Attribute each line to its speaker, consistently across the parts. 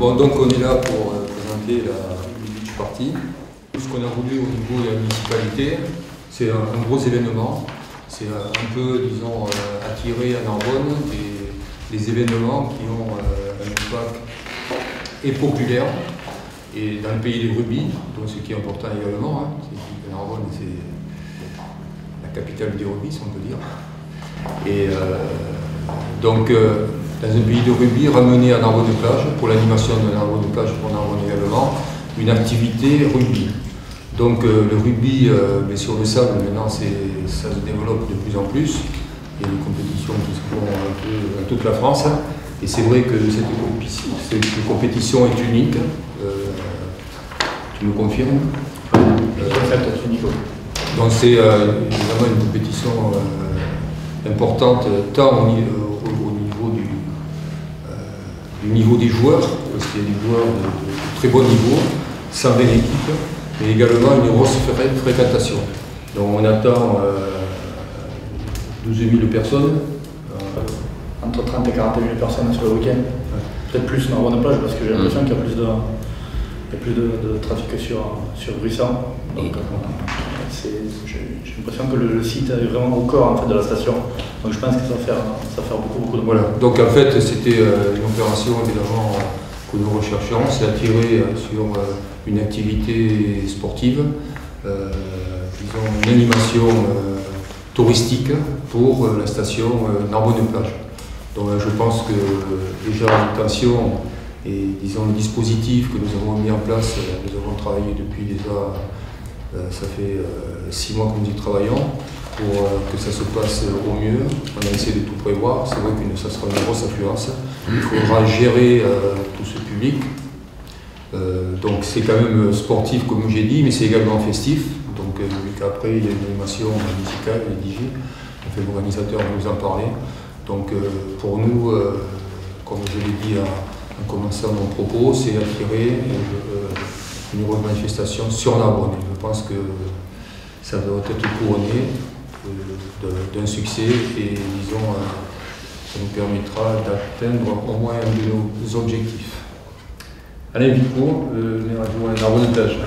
Speaker 1: Bon, donc on est là pour présenter la Beach Party. Ce qu'on a voulu au niveau de la municipalité, c'est un gros événement. C'est un peu, disons, attirer à Narbonne des événements qui ont un impact et populaire et dans le pays du rugby, donc ce qui est important également. Narbonne, c'est la capitale du rugby, si on peut dire. Et donc, dans un pays de rugby, ramener à Narbonne-Plage, pour l'animation de Narbonne-Plage, pour Narbonne également, une activité rugby. Donc le rugby, sur le sable, maintenant, ça se développe de plus en plus. Il y a des compétitions qui se font un peu dans toute la France. Et c'est vrai que cette compétition est unique. Tu me confirmes?
Speaker 2: C'est unique.
Speaker 1: Donc c'est vraiment une compétition importante, tant au niveau du niveau des joueurs, parce qu'il y a des joueurs de très bon niveau, 120 équipes, mais également une grosse fréquentation. Donc on attend 12 000 personnes.
Speaker 2: Entre 30 et 40 000 personnes sur le week-end. Ouais. Peut-être plus Narbonne-Plage parce que j'ai l'impression qu'il y a plus de trafic sur Gruissant. Donc j'ai l'impression que le site est vraiment au cœur en fait, de la station. Donc je pense que ça va faire beaucoup de...
Speaker 1: Voilà. Donc en fait c'était une opération évidemment que nous recherchons, c'est attirer sur une activité sportive, disons une animation touristique pour la station Narbonne-Plage. Donc je pense que déjà l'intention et disons le dispositif que nous avons mis en place, nous avons travaillé depuis déjà, ça fait 6 mois que nous y travaillons, pour que ça se passe au mieux. On a essayé de tout prévoir, c'est vrai que ça sera une grosse affluence. Il faudra gérer tout ce public. Donc c'est quand même sportif comme j'ai dit, mais c'est également festif. Donc après il y a une animation musicale, les DJ, l'organisateur va nous en parler. Donc pour nous, comme je l'ai dit en commençant mon propos, c'est attirer une grosse manifestation sur Narbonne. Je pense que ça doit être couronné d'un succès et disons ça nous permettra d'atteindre au moins un de nos objectifs. Alain Vico, maire adjoint Narbonne-Plage.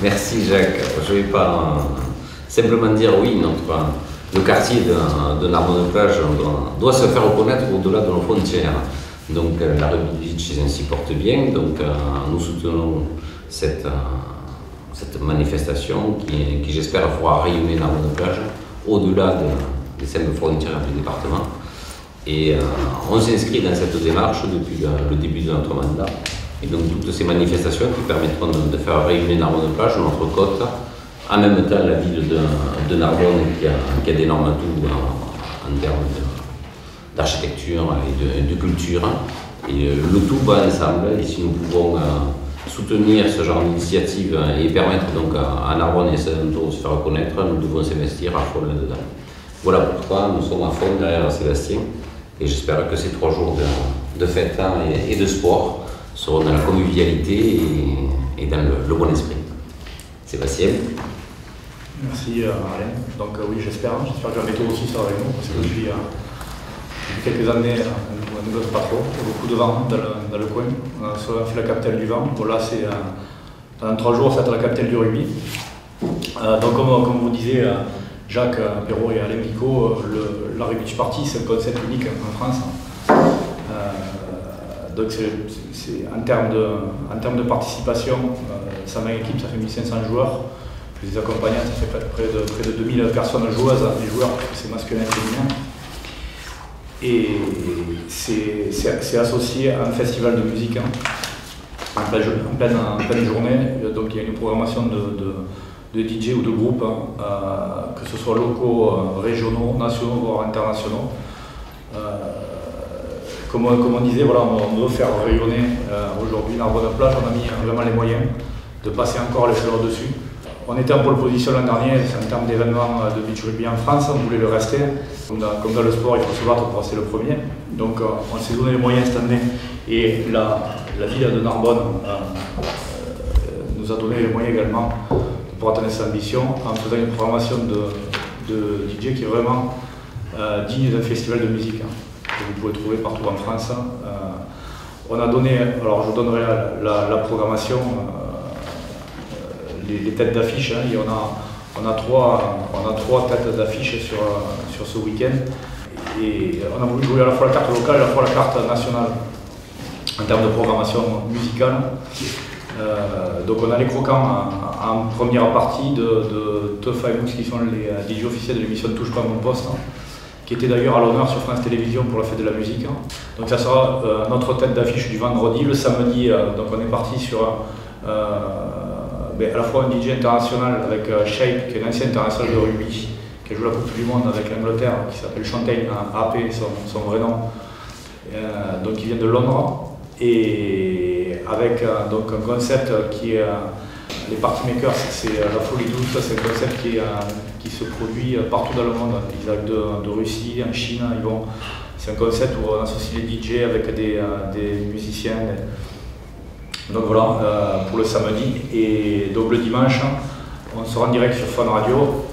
Speaker 3: Merci Jacques. Je ne vais pas simplement dire oui, le quartier de Narbonne-Plage doit se faire reconnaître au-delà de nos frontières. Donc la Rugby Beach s'y porte bien, donc nous soutenons cette manifestation qui j'espère fera rayonner Narbonne-Plage au-delà des simples frontières du département. Et on s'inscrit dans cette démarche depuis le début de notre mandat. Et donc toutes ces manifestations qui permettront de faire rayonner Narbonne-Plage, notre côte, en même temps la ville de Narbonne qui a d'énormes atouts en termes d'architecture et de culture. Et le tout va ensemble, et si nous pouvons soutenir ce genre d'initiative et permettre donc à Narbonne et ses alentours de se faire reconnaître, nous devons s'investir à fond là-dedans. Voilà pourquoi nous sommes à fond derrière Sébastien, et j'espère que ces 3 jours de fête et de sport seront dans la convivialité et dans le bon esprit. Sébastien.
Speaker 2: Merci Alain. Donc oui, j'espère que la météo aussi sera avec nous, parce que depuis quelques années, on ne bloque pas trop. Il y a beaucoup de vent dans le coin. On a fait la capitale du vent. Bon, là, c'est pendant 3 jours, ça va être la capitale du rugby. Donc comme vous disiez, Jacques Perrault et Alain Vico, la Rugby Beach Party, c'est un concept unique en France. Donc en termes de participation, 120 équipes, ça fait 1500 joueurs. Les accompagnants, ça fait près de 2000 personnes joueuses, les joueurs, c'est masculin et féminin. Et c'est associé à un festival de musique en pleine journée. Donc il y a une programmation de DJ ou de groupes, que ce soit locaux, régionaux, nationaux, voire internationaux. Comme on disait, voilà, on veut faire rayonner aujourd'hui Narbonne-Plage. On a mis vraiment les moyens de passer encore les fleurs dessus. On était en pole position l'an dernier en termes d'événements de beach rugby en France, on voulait le rester. Comme dans le sport, il faut se battre pour rester le premier. Donc on s'est donné les moyens cette année et la ville de Narbonne nous a donné les moyens également pour atteindre cette ambition en faisant une programmation de DJ qui est vraiment digne d'un festival de musique que vous pouvez trouver partout en France. On a donné, alors je donnerai la programmation, les têtes d'affiche. Hein, on a trois têtes d'affiche sur ce week-end. Et on a voulu jouer à la fois la carte locale et à la fois la carte nationale en termes de programmation musicale. Donc on a les croquants en première partie de Teuf et Mousse, qui sont les DJ officiels de l'émission Touche pas mon poste, hein, qui était d'ailleurs à l'honneur sur France Télévisions pour la fête de la musique. Hein. Donc ça sera notre tête d'affiche du vendredi. Le samedi, donc on est parti sur à la fois un DJ international avec Shape, qui est un ancien international de rugby, qui a joué la Coupe du Monde avec l'Angleterre, qui s'appelle Chantain AP, son vrai nom, donc qui vient de Londres, et avec donc un concept qui est les party makers, c'est la folie douce. C'est un concept qui se produit partout dans le monde. Ils arrivent de Russie, en Chine, c'est un concept où on associe les DJ avec des musiciens. Donc voilà, pour le samedi. Et donc le dimanche, on sera en direct sur Fun Radio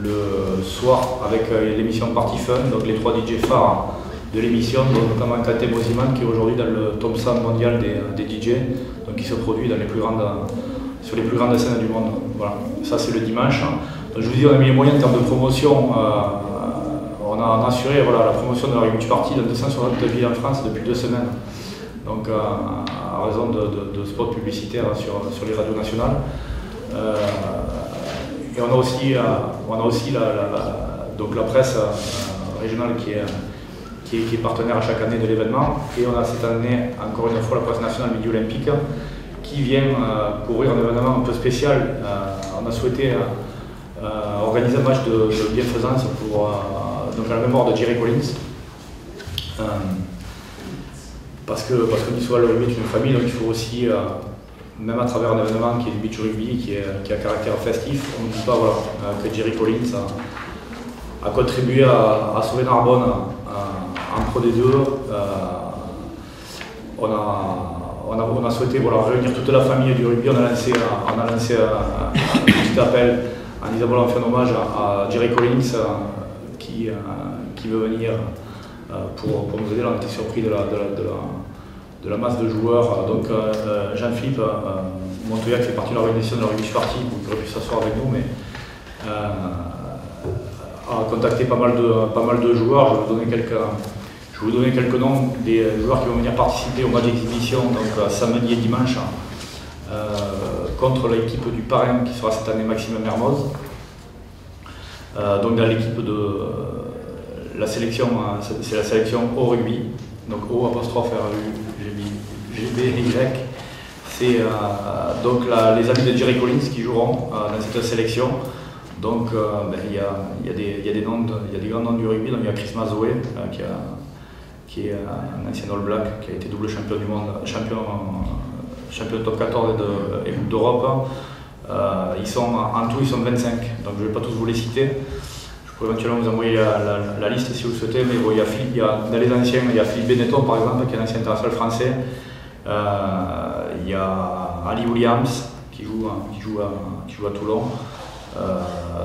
Speaker 2: le soir avec l'émission Party Fun, donc les 3 DJ phares de l'émission, notamment Kate Moziman, qui est aujourd'hui dans le top 100 mondial des DJ, donc qui se produit sur les plus grandes scènes du monde. Voilà, ça c'est le dimanche. Donc, je vous dis, on a mis les moyens en termes de promotion. On a assuré la promotion de la Rugby Party dans 260 villes en France depuis 2 semaines. Donc à raison de spots publicitaires sur les radios nationales. Et on a aussi donc la presse régionale qui est partenaire à chaque année de l'événement. Et on a cette année encore une fois la presse nationale Midi Olympique qui vient couvrir un événement un peu spécial. On a souhaité organiser un match de bienfaisance donc à la mémoire de Jerry Collins. Parce que le rugby est une famille, donc il faut aussi, même à travers un événement qui est du beach rugby, qui a caractère festif, on ne dit pas que Jerry Collins a contribué à sauver Narbonne en Pro D2. On a souhaité réunir toute la famille du rugby. On a lancé un petit appel en disant on fait un hommage à Jerry Collins qui veut venir pour nous aider. On a été surpris de la masse de joueurs. Donc Jean-Philippe Montoya, qui fait partie de l'organisation de la Rugby Party, qui aurait pu s'asseoir avec nous, mais a contacté pas mal de joueurs. Je vais vous donner quelques noms des joueurs qui vont venir participer au match d'exhibition, donc samedi et dimanche, contre l'équipe du parrain qui sera cette année Maxime Mermoz. Donc dans l'équipe de la sélection, c'est la sélection au rugby, donc O apostrophe RUGBY. C'est donc les amis de Jerry Collins qui joueront dans cette sélection. Donc il y a des grands noms du rugby. Donc il y a Chris Mazoé qui est un ancien All Black, qui a été double champion du monde, champion top 14 et Coupe d'Europe. En tout ils sont 25, donc je ne vais pas tous vous les citer. Je pourrais éventuellement vous envoyer la liste si vous le souhaitez, mais bon, dans les anciens, il y a Philippe Benetton par exemple, qui est un ancien international français. Il y a Ali Williams qui joue à Toulon.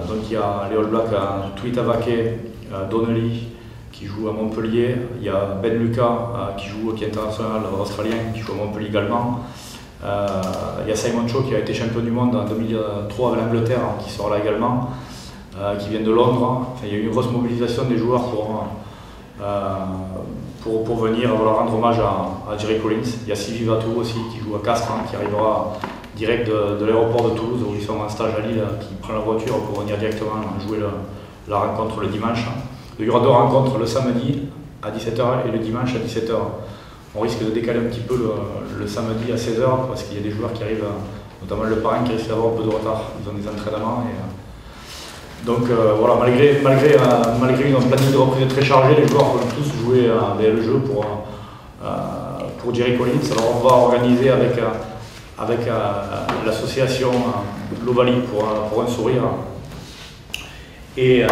Speaker 2: Donc il y a les All Blacks, Tuita Vaquet, Donnelly qui joue à Montpellier. Il y a Ben Lucas qui est international australien, qui joue à Montpellier également. Il y a Simon Cho qui a été champion du monde en 2003 avec l'Angleterre, qui sera là également, qui vient de Londres. Enfin, il y a eu une grosse mobilisation des joueurs pour venir rendre hommage à Jerry Collins. Il y a Sylvie Vatou aussi qui joue à Castres, qui arrivera direct de l'aéroport de Toulouse où ils sont en stage à Lille, qui prend la voiture pour venir directement jouer la rencontre le dimanche. Il y aura 2 rencontres, le samedi à 17h et le dimanche à 17h. On risque de décaler un petit peu le samedi à 16h parce qu'il y a des joueurs qui arrivent, notamment le parrain qui risque d'avoir un peu de retard. Ils ont des entraînements. Donc voilà, malgré un planning de reprise très chargé, les joueurs vont tous jouer le jeu pour Jerry Collins. Alors on va organiser avec l'association Globally pour un sourire et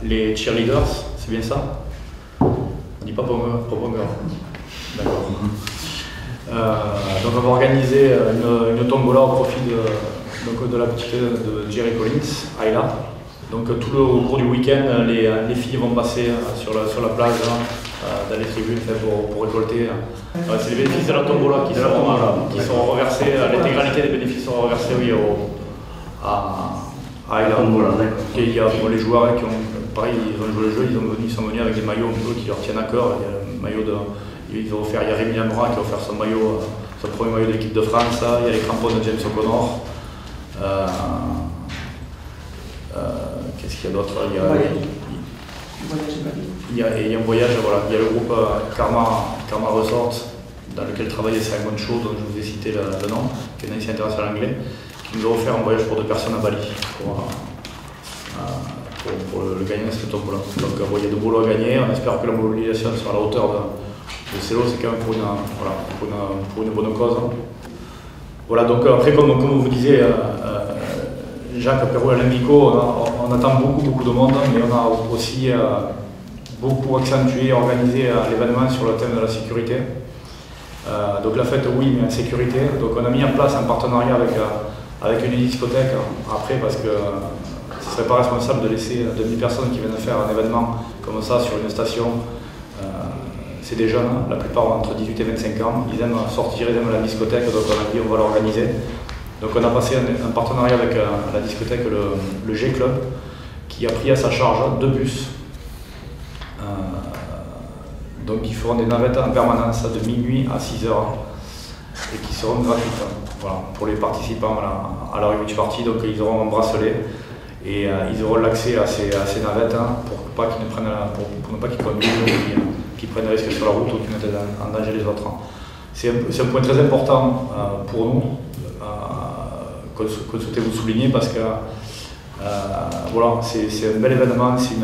Speaker 2: les cheerleaders, c'est bien ça? On ne dit pas Popper. D'accord. Donc on va organiser une tombola au profit de la petite de Jerry Collins, Ayla. Donc au cours du week-end, les filles vont passer sur la plage dans les tribunes pour récolter. C'est les bénéfices de la tombola qui seront reversés, l'intégralité des bénéfices seront reversés à Elan. Il y a les joueurs qui ont, pareil, ils ont joué le jeu, ils sont venus avec des maillots un peu qui leur tiennent à cœur. Il y a le maillot il y a Rémi Lamora qui a offert son premier maillot de l'équipe de France. Il y a les crampons de James O'Connor. Qu'est-ce qu'il y a d'autre? Il y a un voyage, voilà. Il y a le groupe Karma Resort, dans lequel travaillait Simon Shaw, dont je vous ai cité le nom, qui est un ancien international anglais, qui nous a offert un voyage pour 2 personnes à Bali pour le gagnant de cette tombola. Donc il y a 2 bolos à gagner, on espère que la mobilisation sera à la hauteur de Célo, c'est quand même pour une bonne cause. Voilà, donc après, comme vous disiez, Jacques, Perrault et Alain Vico, on attend beaucoup de monde, mais on a aussi beaucoup accentué et organisé l'événement sur le thème de la sécurité. Donc la fête, oui, mais en sécurité. Donc on a mis en place un partenariat avec une discothèque, après, parce que ce ne serait pas responsable de laisser 2000 personnes qui viennent faire un événement comme ça sur une station. C'est des jeunes, la plupart ont entre 18 et 25 ans, ils aiment sortir, ils aiment la discothèque, donc on a dit on va l'organiser. Donc on a passé un partenariat avec la discothèque, le G-Club, qui a pris à sa charge 2 bus. Donc ils feront des navettes en permanence de minuit à 6 h et qui seront gratuites, voilà, pour les participants à la rugby party. Donc ils auront un bracelet et ils auront l'accès à ces navettes pour ne pas qu'ils conduisent ou qu'ils prennent des risques sur la route ou qu'ils mettent en danger les autres. C'est un point très important pour nous qu'on souhaitait vous souligner parce que voilà, c'est un bel événement, c'est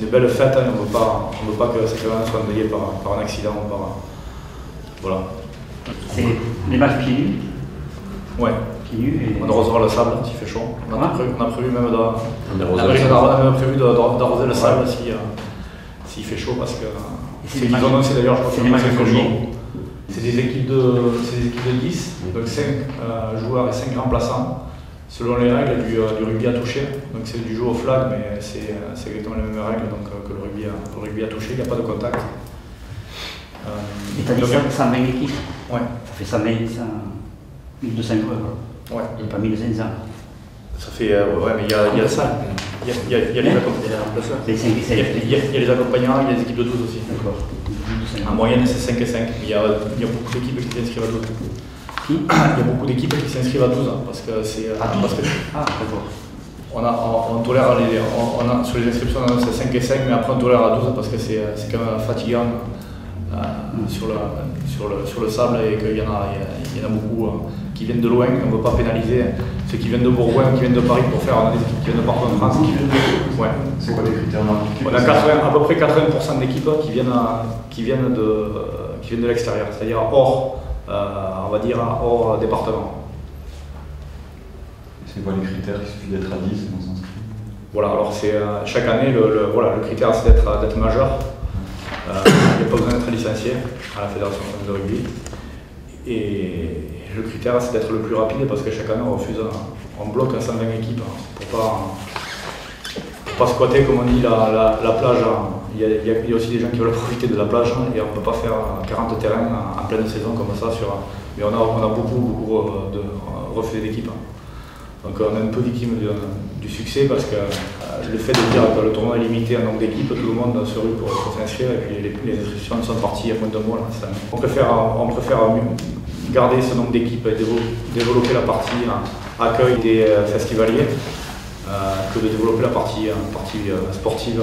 Speaker 2: une belle fête, on ne veut pas que cet événement soit endeuillé par un accident. Voilà.
Speaker 4: C'est les matchs pieds nus?
Speaker 2: Ouais.
Speaker 4: Pieds nus et...
Speaker 2: On arrosera le sable s'il fait chaud. On a prévu même d'arroser le sable s'il fait chaud parce que c'est qu'ils ont annoncé d'ailleurs, je crois que c'est fait chaud. C'est des équipes de 10, donc 5 joueurs et 5 remplaçants, selon les règles du rugby à toucher. Donc c'est du jeu au flag, mais c'est exactement les mêmes règles que le rugby à toucher, il n'y a pas de contact.
Speaker 4: Et tu as dit 120 équipes?
Speaker 2: Ouais.
Speaker 4: Ça fait 120, 1200 joueurs.
Speaker 2: Ouais.
Speaker 4: Et pas 1500. Ça
Speaker 2: fait, ouais, mais il y a ça. Il y a les accompagnants. Il y a les accompagnants, il y a les équipes de 12 aussi.
Speaker 4: D'accord.
Speaker 2: En moyenne, c'est 5 et 5. Il y a beaucoup d'équipes qui s'inscrivent à 12. Il y a beaucoup d'équipes qui s'inscrivent à 12 parce que c'est.
Speaker 4: D'accord.
Speaker 2: On tolère sur les inscriptions, c'est 5 et 5, mais après on tolère à 12 parce que c'est quand même fatigant sur le sable et qu'il y en a beaucoup qui viennent de loin, on ne veut pas pénaliser ceux qui viennent de Bourgoin, qui viennent de Paris pour faire des équipes qui viennent de partout en France. Ouais.
Speaker 5: C'est quoi les critères marqués?
Speaker 2: On a à peu près 80% d'équipes qui viennent de l'extérieur, c'est-à-dire hors, on va dire, hors département.
Speaker 5: C'est quoi les critères? Il suffit d'être à 10 et on s'inscrit?
Speaker 2: Voilà, alors c'est chaque année, le critère c'est d'être majeur. Il n'y a pas besoin d'être licencié à la Fédération française de rugby. Et le critère c'est d'être le plus rapide parce que chaque année on refuse, on bloque à 120 équipes pour pas squatter, comme on dit, la plage. Il y a aussi des gens qui veulent profiter de la plage et on ne peut pas faire 40 terrains en pleine saison comme ça. Mais on a beaucoup de refus d'équipes. Donc on est un peu victime du succès parce que le fait de dire que le tournoi est limité à un nombre d'équipes, tout le monde se rue pour s'inscrire et puis les inscriptions sont parties à moins d'un mois. On préfère garder ce nombre d'équipes et développer la partie accueil des festivaliers que de développer la partie sportive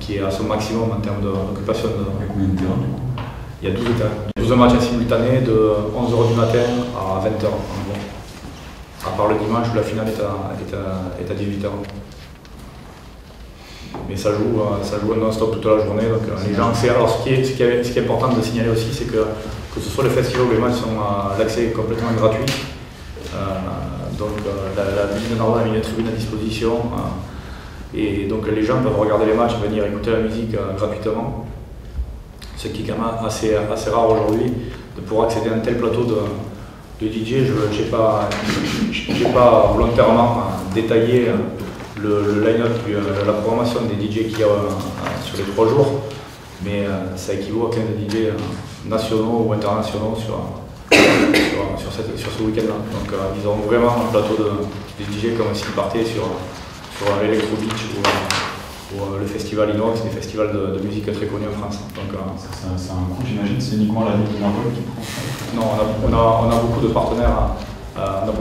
Speaker 2: qui est à son maximum en termes d'occupation. Il y a 12 terrains. 12 matchs simultanés de 11 h du matin à 20 h. À part le dimanche où la finale est à 18 h. Mais ça joue non-stop toute la journée. Donc, les gens, alors ce qui est important de signaler aussi, c'est que ce soit le festival ou les matchs, l'accès est complètement gratuit. Donc la ville de Narbonne a mis une tribune à disposition. Et donc les gens peuvent regarder les matchs, venir écouter la musique gratuitement. Ce qui est quand même assez rare aujourd'hui, de pouvoir accéder à un tel plateau de DJ. Je n'ai pas volontairement détaillé le line-up, la programmation des DJ qu'il y a sur les 3 jours, mais ça équivaut à 15 DJ nationaux ou internationaux sur ce week-end-là. Donc ils ont vraiment un plateau des DJ comme s'ils partaient sur l'Electro Beach ou le festival Inox, des festivals de musique très connus en France. Donc,
Speaker 5: c'est un coût, j'imagine, c'est uniquement la ville de Narbonne qui prend ça?
Speaker 2: Non, on a beaucoup de partenaires. On a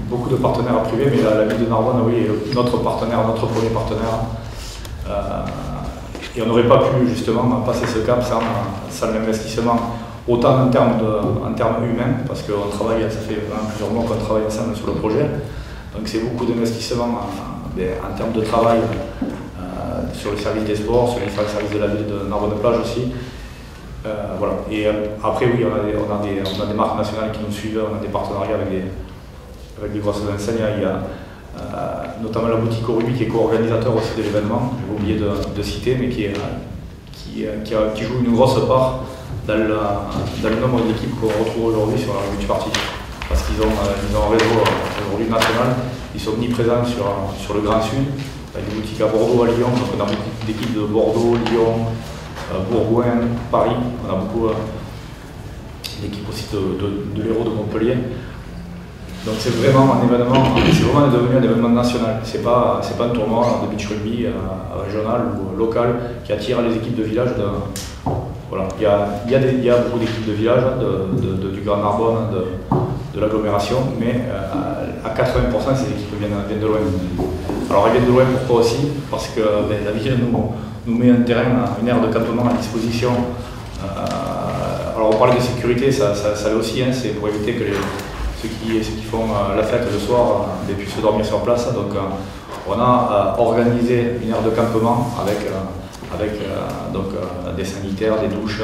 Speaker 2: beaucoup de partenaires privés, mais la ville de Narbonne, oui, est notre premier partenaire. Et on n'aurait pas pu justement passer ce cap sans l'investissement, autant en termes humains, parce qu'on travaille, ça fait plusieurs mois qu'on travaille ensemble sur le projet. Donc c'est beaucoup d'investissement en termes de travail sur le service des sports, sur les services de la ville de Narbonne-Plage aussi. Voilà. Et après, oui, on a des marques nationales qui nous suivent, on a des partenariats avec des grosses enseignes. Il y a notamment la boutique au rugby qui est co-organisateur aussi de l'événement, j'ai oublié de citer, mais qui joue une grosse part dans le nombre d'équipes qu'on retrouve aujourd'hui sur la rugby party. Parce qu'ils ont un réseau aujourd'hui national, ils sont omniprésents sur le Grand Sud, avec des boutiques à Bordeaux, à Lyon, donc on a beaucoup d'équipes de Bordeaux, Lyon, Bourgoin, Paris, on a beaucoup d'équipes aussi de l'Hérault de Montpellier. Donc c'est vraiment un événement, c'est vraiment devenu un événement national. C'est pas un tournoi de beach rugby régional ou local qui attire les équipes de village. Voilà. Il y a beaucoup d'équipes de village du Grand Narbonne, de l'agglomération, mais à 80% ces équipes viennent de loin. Alors elles viennent de loin pourquoi aussi? Parce que la ville nous met un terrain, une aire de campement à disposition. Alors on parlait de sécurité, ça l'est aussi, hein, c'est pour éviter que ceux qui font la fête le soir puissent dormir sur place. Donc on a organisé une aire de campement avec des sanitaires, des douches,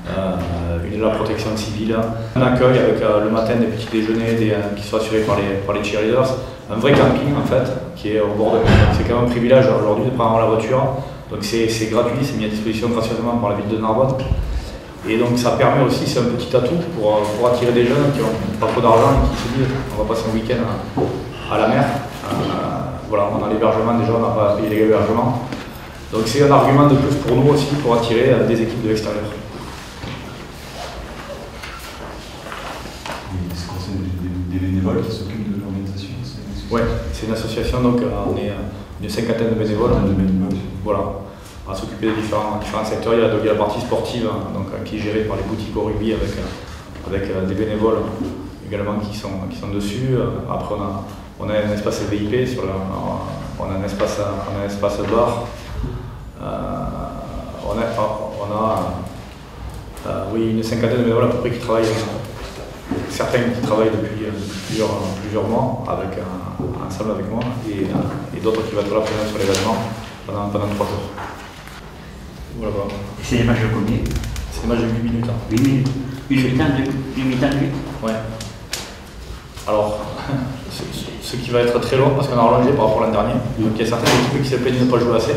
Speaker 2: de la protection civile, un accueil avec le matin des petits déjeuners qui sont assurés par les cheerleaders, un vrai camping en fait qui est au bord de mer. C'est quand même un privilège aujourd'hui de prendre la voiture, donc c'est gratuit, c'est mis à disposition gracieusement par la ville de Narbonne. Et donc ça permet aussi, c'est un petit atout pour attirer des jeunes qui n'ont pas trop d'argent et qui se disent on va passer un week-end à la mer. Voilà, on a l'hébergement déjà, on n'a pas payé l'hébergement. Donc c'est un argument de plus pour nous aussi pour attirer des équipes de l'extérieur.
Speaker 5: C'est des bénévoles qui s'occupent de l'organisation?
Speaker 2: Oui, c'est une association, donc on est une cinquantaine de bénévoles. Voilà, à s'occuper des différents secteurs. Il y a la partie sportive donc, qui est gérée par les boutiques au rugby avec des bénévoles également qui sont dessus. Après on a un espace VIP, on a un espace bar. On a oui, une cinquantaine de bénévoles à peu près qui travaillent, certains qui travaillent depuis plusieurs mois ensemble avec moi et d'autres qui vont être là présents sur l'événement pendant 3 jours. Voilà.
Speaker 4: C'est des matchs de combien?
Speaker 2: C'est des matchs de 8 minutes.
Speaker 4: 8 minutes. Une mi-temps de 8?
Speaker 2: Ouais. Alors, ce qui va être très long parce qu'on a rallongé par rapport à l'an dernier. Donc il y a certaines équipes qui se plaignent de ne pas jouer assez.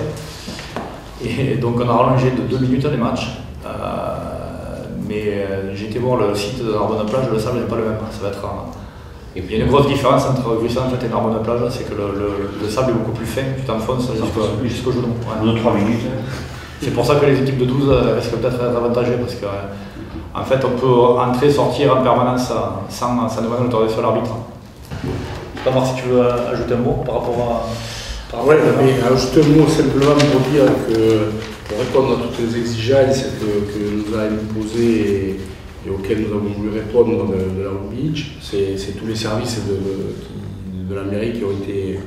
Speaker 2: Et donc on a rallongé de 2 minutes les matchs. Mais j'ai été voir le site de Narbonne-Plage, le sable n'est pas le même. Ça va être il y a une grosse différence entre Gruissant et Narbonne-Plage, c'est que le sable est beaucoup plus fin, tu t'enfonces jusqu'au genou.
Speaker 4: 2-3 minutes.
Speaker 2: C'est pour ça que les équipes de 12 risquent peut-être d'être avantagées parce que en fait on peut entrer, sortir en permanence sans demander l'autorisation de l'arbitre. Je sais pas si tu veux ajouter un mot par rapport à...
Speaker 6: Oui, mais ajouter un mot simplement pour dire que pour répondre à toutes les exigences que nous a imposées et auxquelles nous avons voulu répondre de la Beach, c'est tous les services de la mairie qui ont été,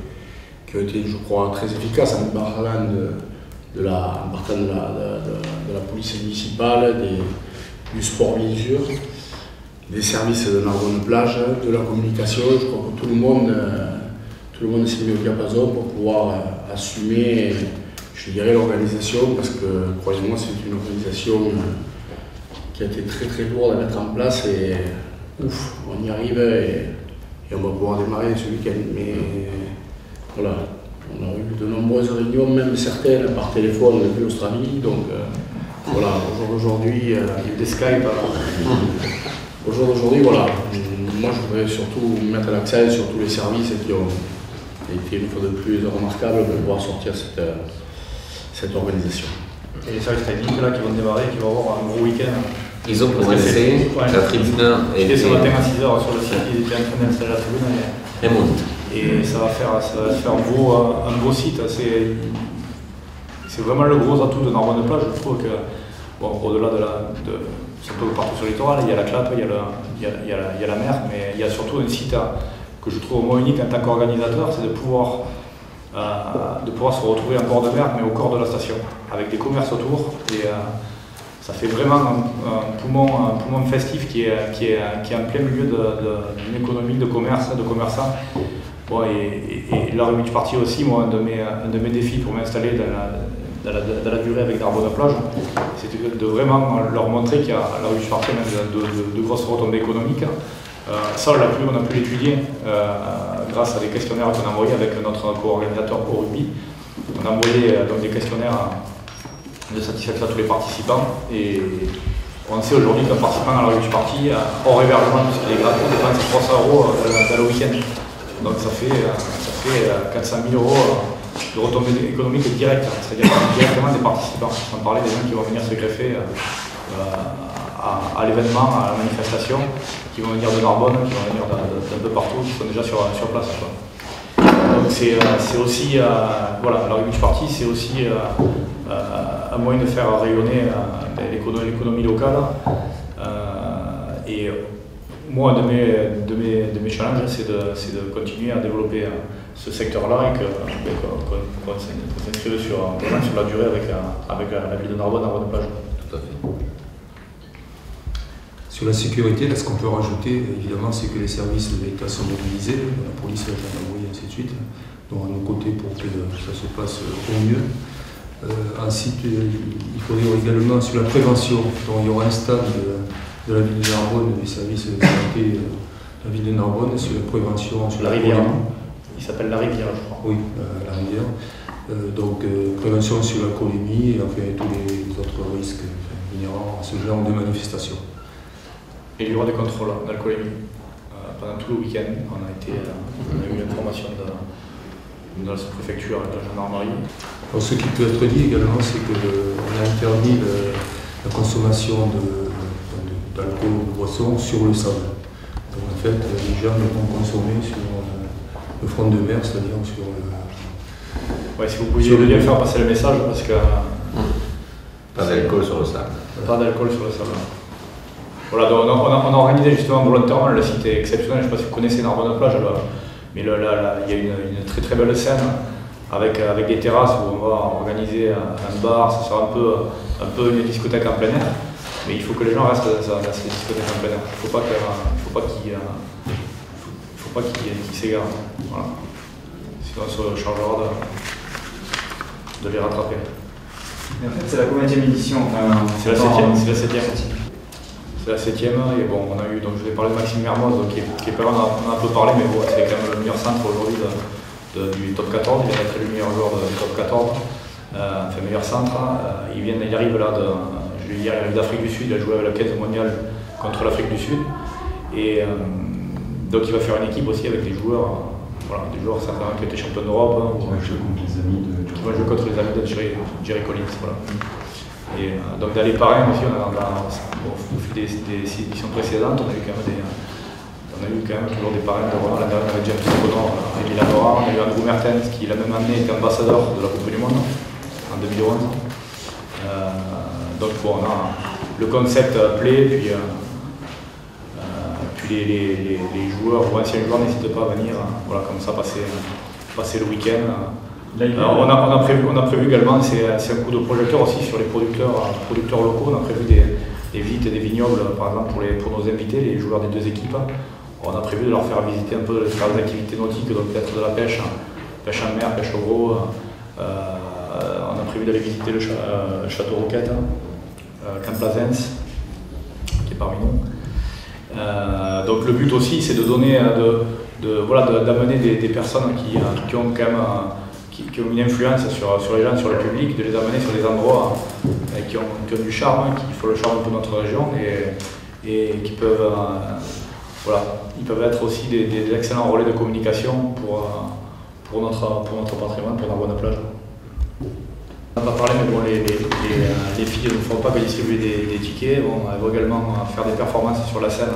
Speaker 6: je crois, très efficaces en parlant de la police municipale, du sport bien sûr, des services de Narbonne-Plage, de la communication. Je crois que tout le monde s'est mis au diapason pour pouvoir assumer, je dirais, l'organisation, parce que, croyez-moi, c'est une organisation qui a été très très lourde à mettre en place et ouf, on y arrive et on va pouvoir démarrer ce week-end. Mais voilà, on a eu de nombreuses réunions, même certaines par téléphone depuis l'Australie, donc voilà, au jour d'aujourd'hui, il y a eu des Skype. Au jour d'aujourd'hui, voilà, moi je voudrais surtout mettre l'accent sur tous les services qui ont a été une fois de plus remarquable de pouvoir sortir cette organisation.
Speaker 2: Et les services techniques là qui vont démarrer, qui vont avoir un gros week-end.
Speaker 3: Ils ont commencé, la tribune
Speaker 2: était ce matin à 6h sur le site, ils étaient en train d'installer la tribune. Et ça va faire un beau site. C'est vraiment le gros atout de Narbonne-Plage. Je trouve que, bon, au-delà c'est un peu partout sur le littoral, il y a la Clappe, il y a la mer, mais il y a surtout un site que je trouve au moins unique en tant qu'organisateur, c'est de pouvoir se retrouver en bord de mer, mais au corps de la station, avec des commerces autour. Et ça fait vraiment un poumon festif qui est en plein milieu d'une économie de commerçants. Bon, et la Beach Party aussi, moi, un de mes défis pour m'installer dans la durée avec Narbonne-Plage, c'était de vraiment leur montrer qu'il y a la Beach Party de grosses retombées économiques. Ça, on a pu l'étudier grâce à des questionnaires qu'on a envoyés avec notre co-organisateur au rugby. On a envoyé donc des questionnaires de satisfaction à tous les participants et on sait aujourd'hui qu'un participant à la Beach Party, hors hébergement, puisqu'il est gratuit, dépense 300 € dans le week-end. Donc ça fait 400 000 € de retombées économiques directes, c'est-à-dire directement des participants. On parlait des gens qui vont venir se greffer à l'événement, à la manifestation, qui vont venir de Narbonne, qui vont venir d'un peu partout, qui sont déjà sur place. Donc c'est aussi, voilà, la Beach Party, c'est aussi un moyen de faire rayonner l'économie locale. Et moi, de mes challenges, c'est de continuer à développer ce secteur-là et qu'on s'inscrive sur la durée avec la ville de Narbonne-Plage.
Speaker 3: Tout à fait.
Speaker 1: Sur la sécurité, là, ce qu'on peut rajouter, évidemment, c'est que les services de l'État sont mobilisés, la police, la gendarmerie, ainsi de suite, donc à nos côtés pour que ça se passe au mieux. Ensuite, il faudrait également sur la prévention, donc il y aura un stand de la ville de Narbonne, des services de santé de la ville de Narbonne sur la prévention, sur
Speaker 2: la rivière. Il s'appelle la rivière, je crois.
Speaker 1: Oui, la rivière. Donc prévention sur l'alcoolémie et enfin tous les autres risques inhérents à ce genre de manifestation.
Speaker 2: Et il y aura des contrôles d'alcoolémie. Pendant tout le week-end, on a eu l'information de la sous-préfecture et de la gendarmerie.
Speaker 1: Alors, ce qui peut être dit également, c'est qu'on a interdit la consommation d'alcool ou de boissons sur le sable. Donc en fait, les gens ne vont consommer sur le front de mer, c'est-à-dire sur le...
Speaker 2: Ouais, si vous pouviez bien faire passer le message, parce que...
Speaker 3: Pas d'alcool sur le sable.
Speaker 2: Pas d'alcool sur le sable. Voilà, donc on a organisé justement volontairement, le site est exceptionnel, je ne sais pas si vous connaissez Narbonne-Plage, mais il y a une très très belle scène avec des terrasses où on va organiser un bar, ça sera un peu une discothèque en plein air, mais il faut que les gens restent dans ces discothèques en plein air. Il ne faut pas qu'ils s'égarent. Voilà. Sinon on se chargera de les rattraper.
Speaker 5: Et en fait, c'est la combienième édition?
Speaker 2: C'est la 7e. C'est la 7e, et bon, on a eu, donc je vous ai parlé de Maxime Mermoz, qui est pas loin, on a un peu parlé, mais bon, c'est quand même le meilleur centre aujourd'hui du top 14, il vient d'être le meilleur joueur du top 14, enfin meilleur centre, il arrive là, il arrive d'Afrique du Sud, il a joué avec la 15 mondiale contre l'Afrique du Sud, et donc il va faire une équipe aussi avec des joueurs, voilà, des joueurs certains qui étaient champions d'Europe,
Speaker 5: qui vont jouer contre les amis
Speaker 2: de Jerry Collins, voilà. Et donc dans les parrains aussi, au fil des éditions précédentes, on a eu quand même toujours des parrains de Roland. L'année dernière, on avait James Connor et Milan Laurent, on a eu Andrew Mertens qui la même année était ambassadeur de la Coupe du Monde en 2011. Donc bon, le concept plaît, puis les joueurs ou anciens joueurs n'hésitent pas à venir, voilà, comme ça passer le week-end. On a prévu également, c'est un coup de projecteur aussi sur les producteurs locaux. On a prévu des visites et des vignobles, par exemple pour nos invités, les joueurs des deux équipes. On a prévu de leur faire visiter un peu des activités nautiques, donc peut-être de la pêche en mer, pêche au gros. On a prévu d'aller visiter le château Roquette, Camp Plazens, qui est parmi nous. Donc le but aussi, c'est de donner, d'amener des personnes qui ont quand même qui ont une influence sur les gens, sur le public, de les amener sur des endroits qui ont du charme, qui font le charme un peu de notre région et qui peuvent, ils peuvent être aussi des excellents relais de communication pour pour notre patrimoine, pour la bonne plage. On n'a pas parlé, mais bon, les filles ne font pas que distribuer des tickets, bon, elles vont également faire des performances sur la scène,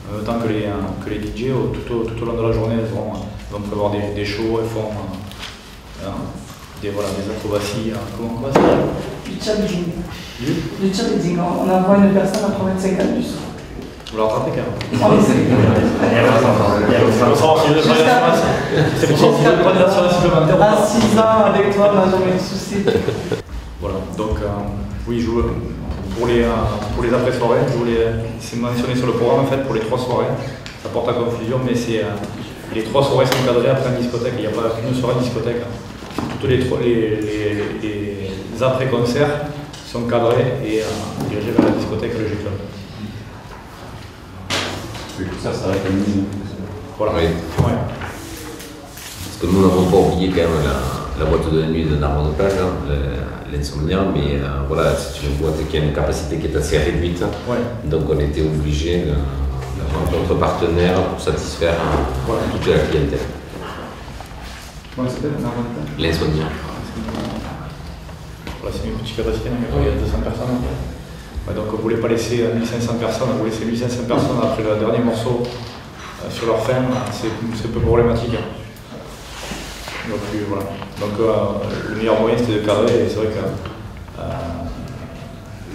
Speaker 2: en même temps que les DJ. Tout au long de la journée, elles vont prévoir des shows, elles font des acrobaties. Comment ça s'appelle?
Speaker 7: Du challenging. Du challenging, on envoie une personne à 85 ans du soir.
Speaker 2: Vous la rattrapez quand même. C'est pour ça que je prends des actions supplémentaires.
Speaker 7: À 6 ans, avec toi, on n'a jamais eu de soucis.
Speaker 2: Voilà, donc oui, pour les après-soirées, c'est mentionné sur le programme en fait pour les 3 soirées. Ça porte à confusion, mais les 3 soirées sont encadrées après une discothèque. Il n'y a pas qu'une soirée de discothèque. Toutes les après-concerts sont cadrés et dirigés vers la discothèque et le G-Club.
Speaker 5: Ça va être une...
Speaker 2: Voilà.
Speaker 3: Oui.
Speaker 2: Ouais.
Speaker 3: Parce que nous n'avons pas oublié quand même la boîte de nuit de Narbonne de plage, l'Insomnia, mais voilà, c'est une boîte qui a une capacité qui est assez réduite.
Speaker 2: Ouais.
Speaker 3: Donc on était obligé d'avoir d'autres partenaires pour satisfaire toute la clientèle.
Speaker 5: Comment ça s'appelle Narbonne de plage?
Speaker 3: L'Insomnia.
Speaker 2: Voilà, c'est une petite capacité, mais il y a 200 personnes. Ouais, donc on ne voulait pas laisser 1500 personnes, on voulait laisser 1500 personnes après le dernier morceau sur leur fin, c'est un peu problématique. Donc voilà. Donc le meilleur moyen c'était de cadrer, et c'est vrai que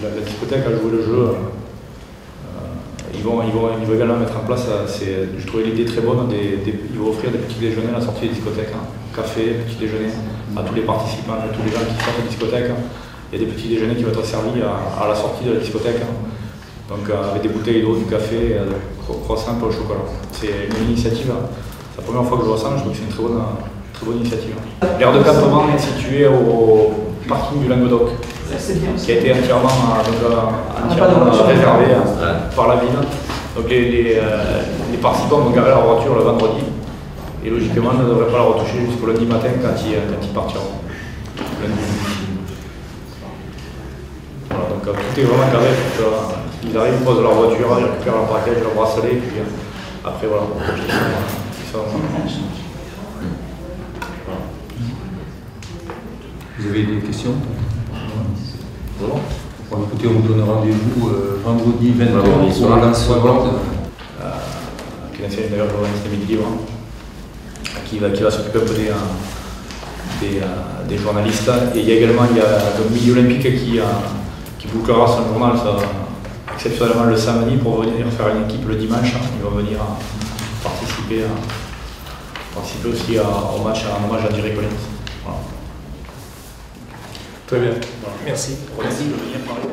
Speaker 2: la discothèque a joué le jeu. Ils vont également mettre en place, je trouvais l'idée très bonne, ils vont offrir des petits déjeuners à la sortie des discothèques, café, petit déjeuner à tous les participants, à tous les gens qui sortent des discothèques. Il y a des petits déjeuners qui vont être servis à la sortie de la discothèque, donc avec des bouteilles d'eau, du café, croissant, pain au chocolat. C'est une initiative, c'est la première fois que je vois ça, je trouve que c'est une très bonne initiative. L'aire de campement est située au parking du Languedoc, qui a été entièrement réservé par la ville. Donc les participants vont garer leur voiture le vendredi et logiquement ne devraient pas la retoucher jusqu'au lundi matin quand ils partiront. Voilà, donc tout est vraiment carré pour qu'ils arrivent, posent leur voiture, ils récupèrent leur package, leur bracelet, et puis après voilà,
Speaker 1: Vous avez des questions? Bon, écoutez, on vous donne rendez-vous vendredi 20h pour la seconde.
Speaker 2: Qui est l'ancien d'ailleurs journaliste de Midi Libre, qui va s'occuper un peu des journalistes. Et il y a également le Midi Olympique qui bouclera son journal exceptionnellement le samedi pour venir faire une équipe le dimanche. Ils vont venir participer aussi au match en hommage à Thierry Collins. Voilà.
Speaker 6: Très bien.
Speaker 2: Voilà. Merci. Merci de venir parler.